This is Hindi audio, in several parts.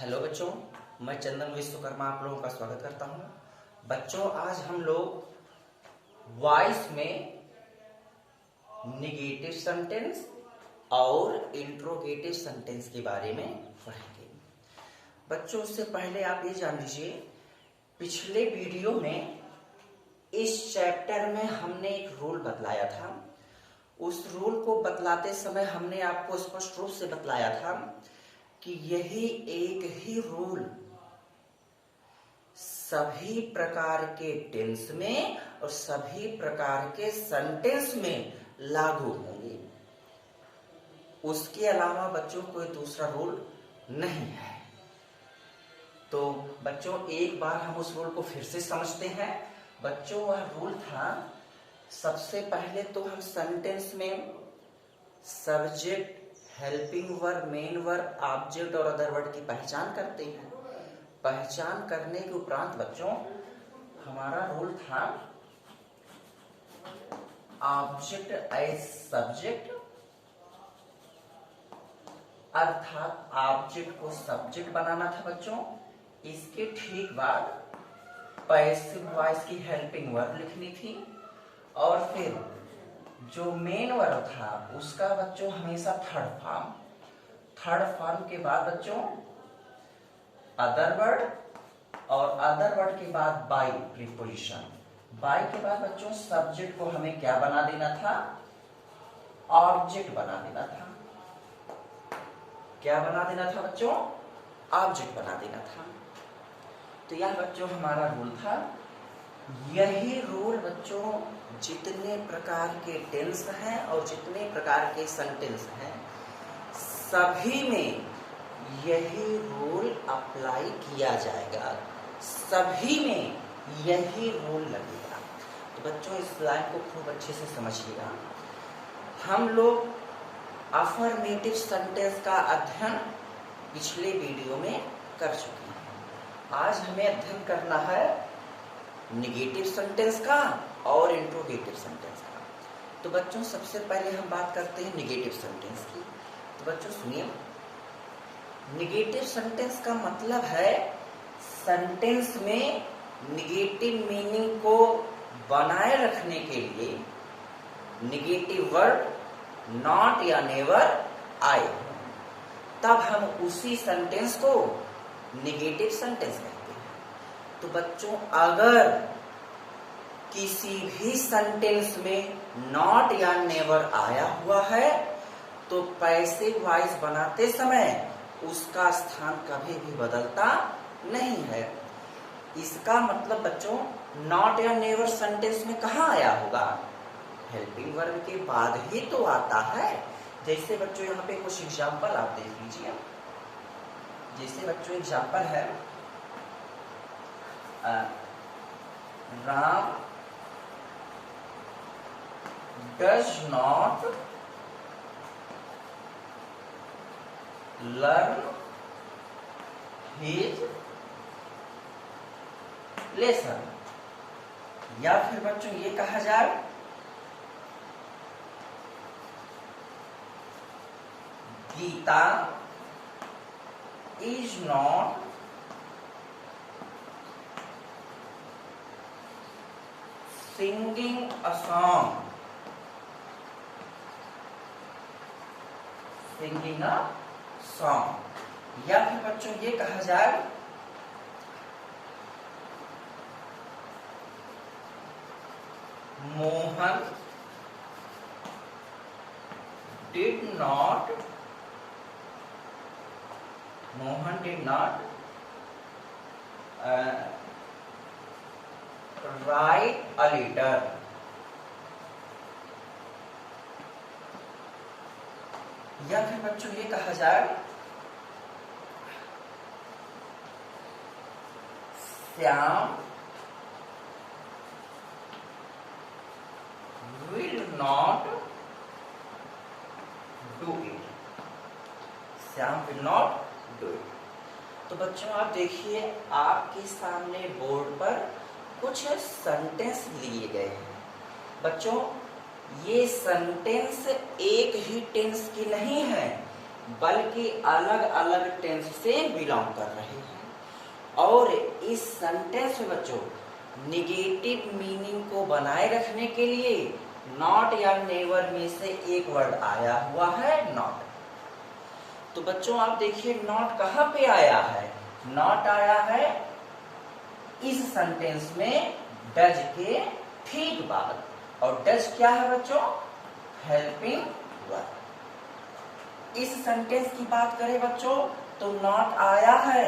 हेलो बच्चों, मैं चंदन विश्वकर्मा आप लोगों का स्वागत करता हूं। बच्चों, आज हम लोग वॉइस में निगेटिव सेंटेंस और इंट्रोगेटिव सेंटेंस के बारे में पढ़ेंगे। बच्चों, उससे पहले आप ये जान लीजिए, पिछले वीडियो में इस चैप्टर में हमने एक रूल बतलाया था। उस रूल को बतलाते समय हमने आपको स्पष्ट रूप से बतलाया था कि यही एक ही रूल सभी प्रकार के टेंस में और सभी प्रकार के सेंटेंस में लागू होंगे। उसके अलावा बच्चों कोई दूसरा रूल नहीं है। तो बच्चों, एक बार हम उस रूल को फिर से समझते हैं। बच्चों, वह रूल था, सबसे पहले तो हम सेंटेंस में subject, helping verb, main verb, object और अदर वर्ड की पहचान करते हैं। पहचान करने के उपरांत बच्चों हमारा रूल था ऑब्जेक्ट एज सब्जेक्ट, अर्थात ऑब्जेक्ट को सब्जेक्ट बनाना था बच्चों। इसके ठीक बाद पैसिव वॉइस की हेल्पिंग वर्ब लिखनी थी और फिर जो मेन वर्ब था उसका बच्चों हमेशा थर्ड फॉर्म के बाद बच्चों अदर वर्ड और अदर वर्ड के बाद बाय प्रीपोजिशन। बाय के बाद बच्चों सब्जेक्ट को हमें क्या बना देना था? ऑब्जेक्ट बना देना था। क्या बना देना था बच्चों? ऑब्जेक्ट बना देना था। तो यह बच्चों हमारा रूल था। यही रूल बच्चों जितने प्रकार के टेंस हैं और जितने प्रकार के सेंटेंस हैं सभी में यही रूल अप्लाई किया जाएगा, सभी में यही रूल लगेगा। तो बच्चों, इस लाइन को खूब अच्छे से समझिएगा। हम लोग अफर्मेटिव सेंटेंस का अध्ययन पिछले वीडियो में कर चुके हैं। आज हमें अध्ययन करना है निगेटिव सेंटेंस का और इंट्रोगेटिव सेंटेंस का। तो बच्चों, सबसे पहले हम बात करते हैं निगेटिव सेंटेंस की। तो बच्चों सुनिए, निगेटिव सेंटेंस का मतलब है सेंटेंस में निगेटिव मीनिंग को बनाए रखने के लिए निगेटिव वर्ड नॉट या नेवर आए, तब हम उसी सेंटेंस को निगेटिव सेंटेंस कहते हैं। तो बच्चों, अगर किसी भी सेंटेंस में नॉट या नेवर आया हुआ है तो पैसिव वॉइस बनाते समय उसका स्थान कभी भी बदलता नहीं है। इसका मतलब बच्चों, नॉट या नेवर सेंटेंस में कहाँ आया होगा? हेल्पिंग वर्ब के बाद ही तो आता है। जैसे बच्चों यहाँ पे कुछ एग्जाम्पल आप देख लीजिए। जैसे बच्चों एग्जाम्पल है, Ram does not learn his lesson। या फिर बच्चों ये कहा जाए, Geeta is not singing a song। Singing a song. या फिर बच्चों ये कहा जाए, Mohan did not write a letter. या फिर बच्चों ये कहा जाए, Shyam will not do it। Shyam will not do it। तो बच्चों आप देखिए, आपके सामने बोर्ड पर कुछ सेंटेंस लिए गए हैं। बच्चों, ये सेंटेंस एक ही टेंस की नहीं है, बल्कि अलग अलग टेंस से बिलोंग कर रहे हैं। और इस सेंटेंस में बच्चों निगेटिव मीनिंग को बनाए रखने के लिए नॉट या नेवर में से एक वर्ड आया हुआ है, नॉट। तो बच्चों आप देखिए नॉट कहां पे आया है? नॉट आया है इस सेंटेंस में डज के ठीक बाद। और डज क्या है बच्चों? Helping verb. इस सेंटेंस की बात करें बच्चों तो नॉट आया है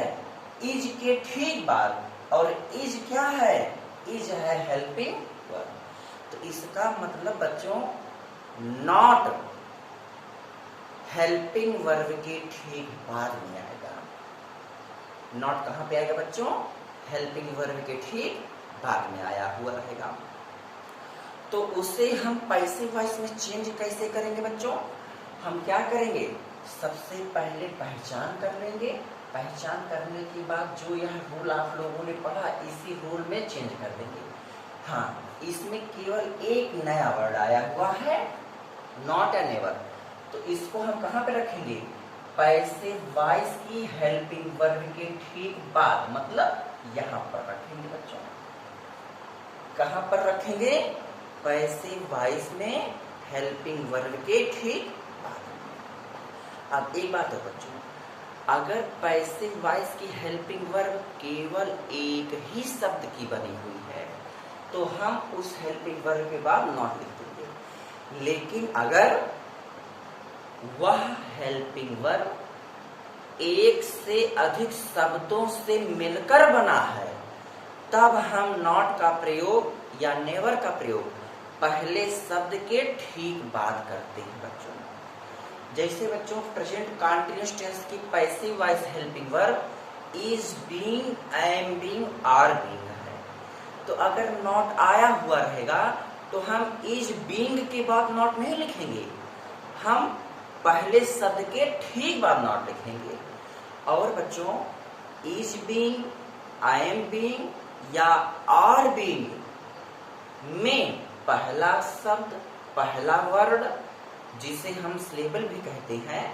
इज के ठीक बाद। और इज क्या है? इज है हेल्पिंग वर्ब। तो इसका मतलब बच्चों नॉट हेल्पिंग वर्ब के ठीक बाद में आएगा। नॉट कहां पे आएगा बच्चों? हेल्पिंग वर्ब के ठीक बाद में आया हुआ रहेगा। तो उसे हम पैसिव वॉइस में चेंज कैसे करेंगे बच्चों? हम क्या करेंगे? सबसे पहले पहचान कर लेंगे। पहचान करने के बाद जो यह रूल आप लोगों ने पढ़ा इसी रूल में चेंज कर देंगे। हाँ, इसमें केवल एक नया वर्ड आया हुआ है, नॉट एंड नेवर। तो इसको हम कहां पे रखेंगे? पैसिव वॉइस की हेल्पिंग वर्ब के ठीक बाद, मतलब यहां पर रखेंगे बच्चों। कहां पर रखेंगे? पैसिव वॉइस में हेल्पिंग वर्ब के ठीक बाद। अब एक बात है बच्चों, अगर पैसिव वॉइस की हेल्पिंग वर्ब केवल एक ही शब्द की बनी हुई है तो हम उस हेल्पिंग वर्ब के बाद नॉट लिख देंगे। लेकिन अगर वह हेल्पिंग वर्ब एक से अधिक शब्दों से मिलकर बना है तब हम नॉट का प्रयोग या नेवर का प्रयोग पहले शब्द के ठीक बाद करते हैं बच्चों। जैसे बच्चों प्रेजेंट कंटीन्यूअस टेंस की passive voice helping verb is being, am being, are being है। तो अगर नॉट आया हुआ रहेगा तो हम इज बीइंग के बाद नॉट नहीं लिखेंगे, हम पहले शब्द के ठीक बाद नॉट लिखेंगे। और बच्चों is being, I am being या आर बीइंग में पहला शब्द, पहला वर्ड जिसे हम सिलेबल भी कहते हैं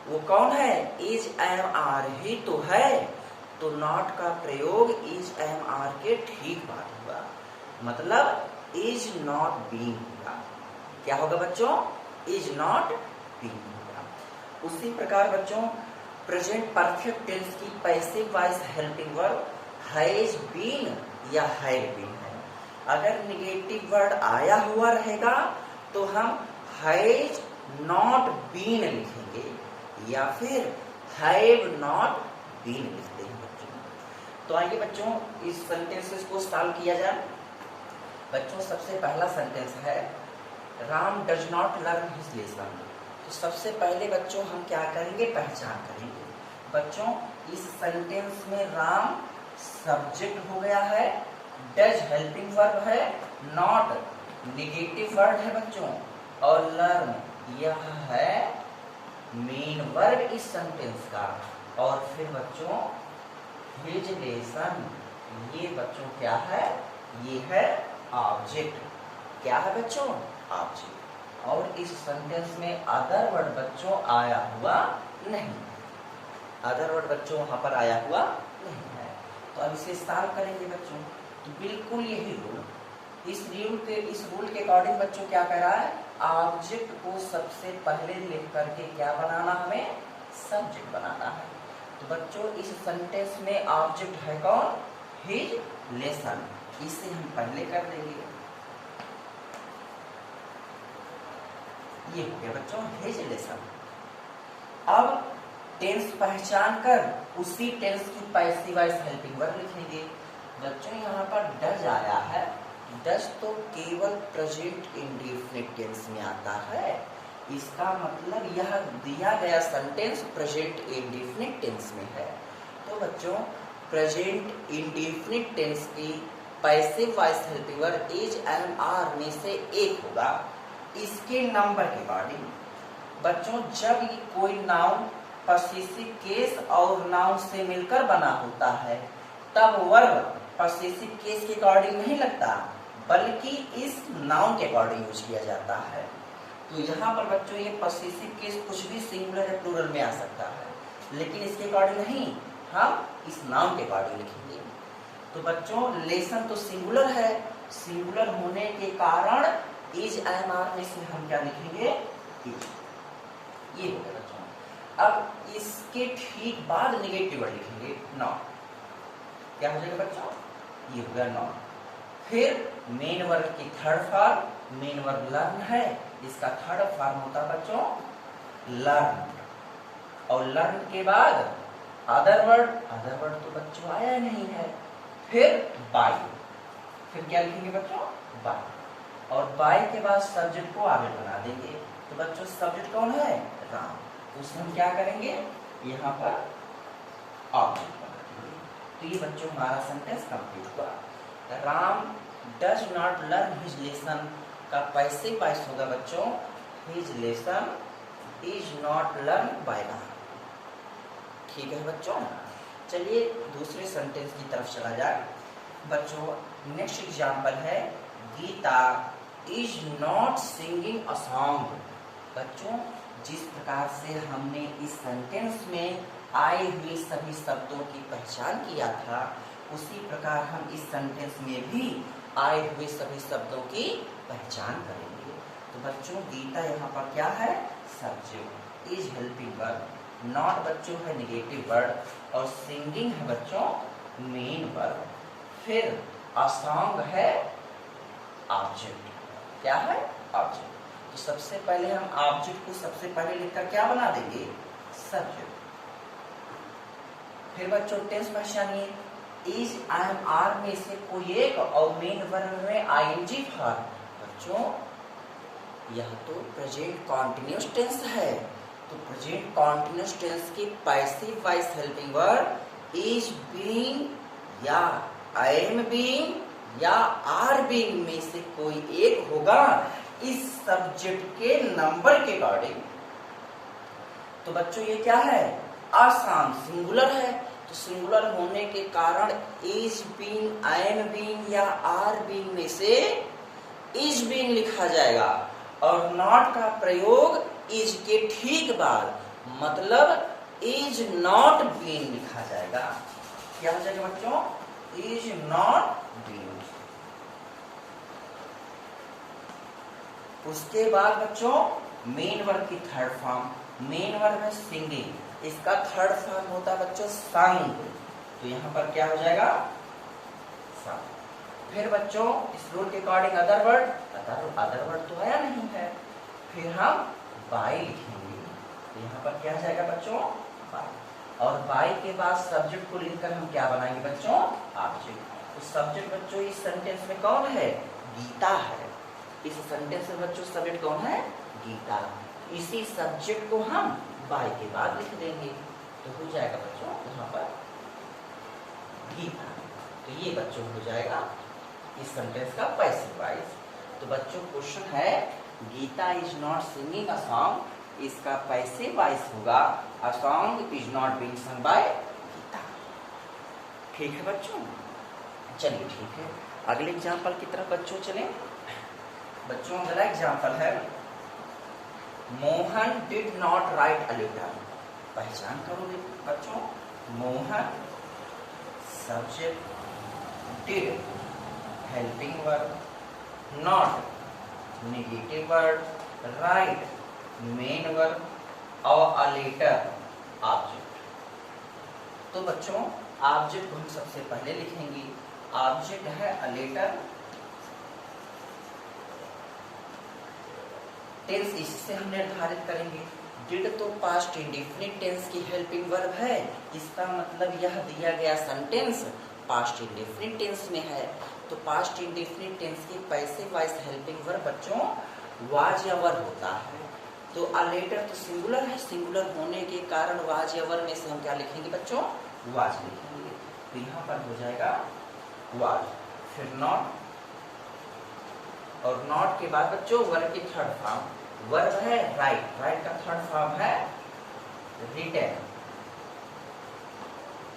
वो कौन है? इज, एम, आर ही तो है। तो नॉट का प्रयोग इज, एम, आर के ठीक बाद होगा, मतलब इज नॉट बीइंग होगा। क्या होगा बच्चों? इज नॉट बीइंग होगा। उसी प्रकार बच्चों प्रेजेंट परफेक्ट टेंस की passive voice helping verb has been या हैड बीन है। अगर निगेटिव वर्ड आया हुआ रहेगा तो हम हैज नॉट बीन लिखेंगे या फिर हैव नॉट बीन लिखते हैं बच्चों। तो आइए बच्चों इस सेंटेंसेस को सॉल्व किया जाए। बच्चों सबसे पहला सेंटेंस है Ram does not learn his lesson. तो सबसे पहले बच्चों हम क्या करेंगे? पहचान करेंगे। बच्चों इस सेंटेंस में राम सब्जेक्ट हो गया है, डज हेल्पिंग वर्ब है, नॉट नेगेटिव वर्ड है बच्चों, और लर्न यह है मेन वर्ब इस सेंटेंस का। और फिर बच्चों हिज लेसन, ये बच्चों क्या है? ये है ऑब्जेक्ट। क्या है बच्चों? ऑब्जेक्ट। और इस सेंटेंस में अदर वर्ड बच्चों आया हुआ नहीं, अदर वर्ड बच्चों वहां पर आया हुआ नहीं है। तो अब इसे सॉल्व करेंगे बच्चों। तो बिल्कुल यही रूल, इस रूल के अकॉर्डिंग बच्चों क्या कह रहा है? ऑब्जेक्ट को सबसे पहले लिख करके क्या बनाना? हमें सब्जेक्ट बनाना है। तो बच्चों इस सेंटेंस में ऑब्जेक्ट है कौन? His lesson. इसे हम पहले कर देंगे। ये हो गया बच्चों हिज लेसन। अब टेंस पहचान कर उसी टेंस की पैसिव वॉइस हेल्पिंग वर्ब लिखेंगे। बच्चों यहाँ पर डज आया है, डज तो केवल प्रेजेंट इंडेफिनिट टेंस में आता है। इसका मतलब यह दिया गया सेंटेंस प्रेजेंट इंडेफिनिट टेंस में है। तो बच्चों प्रेजेंट इंडेफिनिट टेंस की passive voice helping verb is, am, are में से एक होगा। इसके नंबर के अकॉर्डिंग बच्चों जब ये कोई नाउन पॉसेसिव केस और नाउन से मिलकर बना होता है तब वर्ब पॉसेसिव केस के अकॉर्डिंग नहीं लगता बल्कि इस नाउन के अकॉर्डिंग यूज किया जाता है। तो यहाँ पर बच्चों ये पॉसेसिव केस कुछ भी सिंगुलर या प्लूरल में आ सकता है, लेकिन इसके अकॉर्डिंग नहीं, हम इस नाउन के अकॉर्डिंग लिखेंगे। तो बच्चों लेसन तो सिंगुलर है, सिंगुलर होने के कारण इज एम आर में से हम क्या लिखेंगे, इज। ये हो गया बच्चों। अब इसके ठीक बाद नेगेटिव वर्ड लिखेंगे, नॉट। क्या हो जाएगा बच्चों, ये हो गया नॉट। फिर मेन वर्ब की third form, main verb learn है, इसका थर्ड फॉर्म होता है बच्चों लर्न। और लर्न के बाद अदर वर्ड, अदर वर्ड तो बच्चों आया नहीं है। फिर बाय, फिर क्या लिखेंगे बच्चों, बाय। और बाय के बाद सब्जेक्ट को आगे बना देंगे। तो बच्चों सब्जेक्ट कौन है, राम। तो उसमें हम क्या करेंगे, यहाँ पर ऑब्जेक्ट बना देंगे। तो ये बच्चों हमारा सेंटेंस कंप्लीट हुआ। Ram does not learn his lesson का पैसिव वॉइस होगा बच्चों, his lesson is not learn by Ram. ठीक है बच्चों, चलिए दूसरे सेंटेंस की तरफ चला जाए। बच्चों नेक्स्ट एग्जाम्पल है, Geeta is not singing a song. बच्चों जिस प्रकार से हमने इस सेंटेंस में आए हुए सभी शब्दों की पहचान किया था, उसी प्रकार हम इस सेंटेंस में भी आए हुए सभी शब्दों की पहचान करेंगे। तो बच्चों गीता यहाँ पर क्या है, subject, is helping verb, not बच्चों है नेगेटिव वर्ड, और सिंगिंग है बच्चों मेन वर्ब। फिर अ सॉन्ग है ऑब्जेक्ट, क्या है ऑब्जेक्ट। तो सबसे पहले हम ऑब्जेक्ट को सबसे पहले लिखकर क्या बना देंगे, सब्जेक्ट। फिर बच्चों टेंस पहचानिए, इज एम आर में से कोई एक और मेन वर्ब में आईएनजी फॉर्म। बच्चों यह तो प्रेजेंट कॉन्टिन्यूअस टेंस है, तो प्रेजेंट कॉन्टिन्यूअस टेंस की passive voice helping verb is being या आई एम बीइंग या आर बीइंग में से कोई एक होगा इस सब्जेक्ट के नंबर के अकॉर्डिंग। तो बच्चों ये क्या है, आसान सिंगुलर है, तो सिंगुलर होने के कारण is being, I am being या आर बीइंग में से इज बीइंग लिखा जाएगा। और नॉट का प्रयोग इज के ठीक बाद, मतलब इज नॉट बीइंग लिखा जाएगा। क्या हो जाएगा बच्चों, इज नॉट बीइंग। उसके बाद बच्चों मेन वर्ब की थर्ड फॉर्म, मेन वर्ब है सिंगिंग, इसका थर्ड फॉर्म होता है बच्चों संग। तो यहाँ पर क्या हो जाएगा, संग। फिर बच्चों इस रूल के according other word, other word तो आया नहीं है, फिर हम बाय लिखेंगे। तो यहाँ पर क्या हो जाएगा बच्चों, बाय। और बाय के बाद सब्जेक्ट को लिखकर हम क्या बनाएंगे बच्चों, ऑब्जेक्ट। तो सब्जेक्ट बच्चों इस सेंटेंस में कौन है, गीता है। इस सेंटेंस में बच्चों सब्जेक्ट कौन है, गीता। इसी सब्जेक्ट को हम बाय के बाद लिख देंगे, तो हो जाएगा बच्चों यहाँ पर गीता। तो ये बच्चों हो जाएगा इस सेंटेंस का पैसिव वॉइस। तो बच्चों क्वेश्चन है, Geeta is not singing a song, इसका पैसिव वॉइस होगा a song is not being sung by Geeta. ठीक है बच्चों, चलिए ठीक है, अगले एग्जाम्पल की तरफ बच्चों चलें। बच्चों अगला एग्जाम्पल है, Mohan did not write a letter. पहचान करोगे बच्चों, Mohan subject, did helping verb, not negative verb, write main verb, और अ लेटर ऑब्जेक्ट। तो बच्चों ऑब्जेक्ट को हम सबसे पहले लिखेंगे, ऑब्जेक्ट है अ लेटर। टेंस इससे हम निर्धारित करेंगे, डिड तो पास्ट इंडेफिनिट टेंस की हेल्पिंग वर्ब है, इसका मतलब यह दिया गया सेंटेंस पास्ट इंडेफिनिट टेंस में है। तो पास्ट इंडेफिनिट टेंस की पैसिव वॉइस हेल्पिंग वर्ब बच्चों वाज या वर होता है। तो अ लेटर तो सिंगुलर है, सिंगुलर होने के कारण वाज या वर में से हम क्या लिखेंगे बच्चों, वाज लिखेंगे। तो यहाँ पर हो जाएगा वाज। फिर नॉट, और नॉट के बाद बच्चों वर्ब की थर्ड फॉर्म, वर्ब है राइट, राइट का थर्ड फॉर्म है रिटन।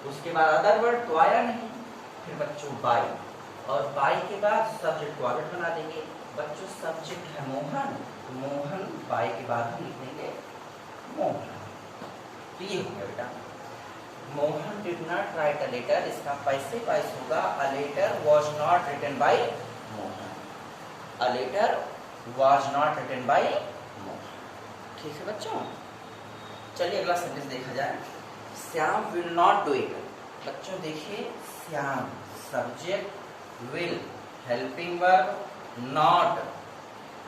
उसके बाद अदर वर्ड तो आया नहीं, फिर बच्चों बाय, और बाय के बाद सब्जेक्ट को ऑब्जेक्ट बना देंगे। बच्चों सब्जेक्ट है मोहन, मोहन, बाई के बाद हम लिख देंगे मोहन। तो ये हो गया बेटा, Mohan did not write a letter, इसका पैसे वाइस होगा a letter was not written by Mohan, a letter was not written by Mohan. ठीक है बच्चों, चलिए अगला सेंटेंस देखा जाए। Shyam will not do it. बच्चों देखिए, Shyam subject, will helping verb, not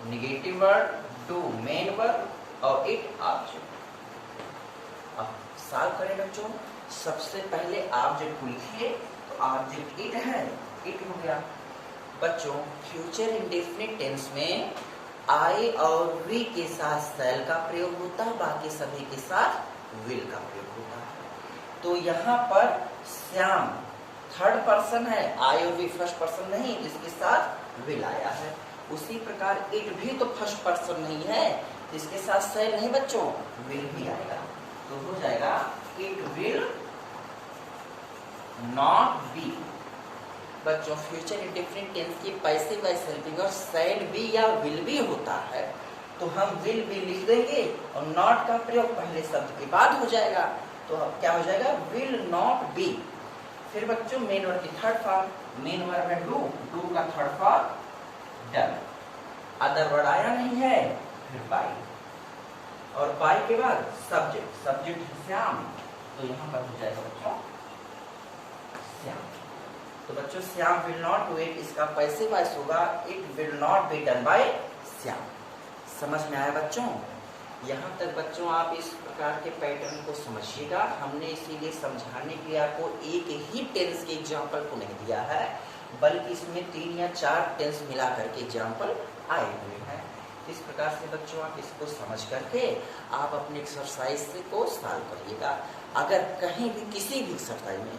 negative word, do main verb और इट ऑब्जेक्ट। अब सॉल्व करें बच्चों। सबसे पहले ऑब्जेक्ट को लिखिए, तो ऑब्जेक्ट इट है, इट हो गया। बच्चों फ्यूचर इंडेफिनिट टेंस में आई और वी के साथ शैल का प्रयोग होता है, बाकी सभी के साथ विल का प्रयोग होता है। तो यहाँ पर श्याम थर्ड पर्सन है, आई और वी फर्स्ट पर्सन नहीं, जिसके साथ विल आया है। उसी प्रकार इट भी तो फर्स्ट पर्सन नहीं है, इसके साथ शैल नहीं बच्चों, विल भी आएगा। तो हो जाएगा इट विल नॉट बी। बच्चों फ्यूचर इंडेफिनिट टेंस की पैसिव वॉइस हेल्पिंग और शैल बी या विल बी होता है, तो हम विल बी लिख देंगे और नॉट का प्रयोग पहले शब्द के बाद हो जाएगा। तो अब क्या हो जाएगा, विल नॉट बी। फिर बच्चों मेन वर्ब की थर्ड फॉर्म, मेन वर्ब है डू, डू का third form done. Other word आया नहीं है, फिर बाई, और बाई के बाद सब्जेक्ट, सब्जेक्ट श्याम, तो यहाँ पर हो जाएगा बच्चों श्याम। तो बच्चों Shyam will not do it, इसका पैसिव वॉइस होगा it will not be done by Shyam. समझ में आया बच्चों? यहाँ तक बच्चों आप इस प्रकार के पैटर्न को समझिएगा। हमने इसीलिए समझाने के लिए आपको एक ही टेंस के एग्जाम्पल को नहीं दिया है, बल्कि इसमें 3 या 4 टेंस मिला करके एग्जाम्पल आए हुए हैं। इस प्रकार से बच्चों आप इसको समझ करके आप अपने एक्सरसाइज को सॉल्व करिएगा। अगर कहीं भी किसी भी एक्सरसाइज में,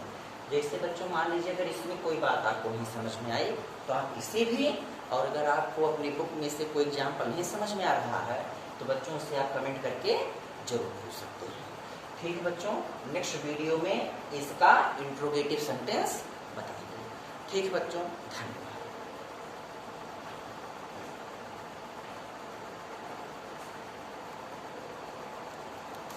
जैसे बच्चों मान लीजिए अगर इसमें कोई बात आपको नहीं समझ में आई तो आप इसे भी, और अगर आपको अपनी बुक में से कोई एग्जाम्पल नहीं समझ में आ रहा है तो बच्चों से आप कमेंट करके जरूर पूछ सकते हैं। ठीक है बच्चों, नेक्स्ट वीडियो में इसका इंट्रोगेटिव सेंटेंस बताएंगे। ठीक है बच्चों, धन्यवाद।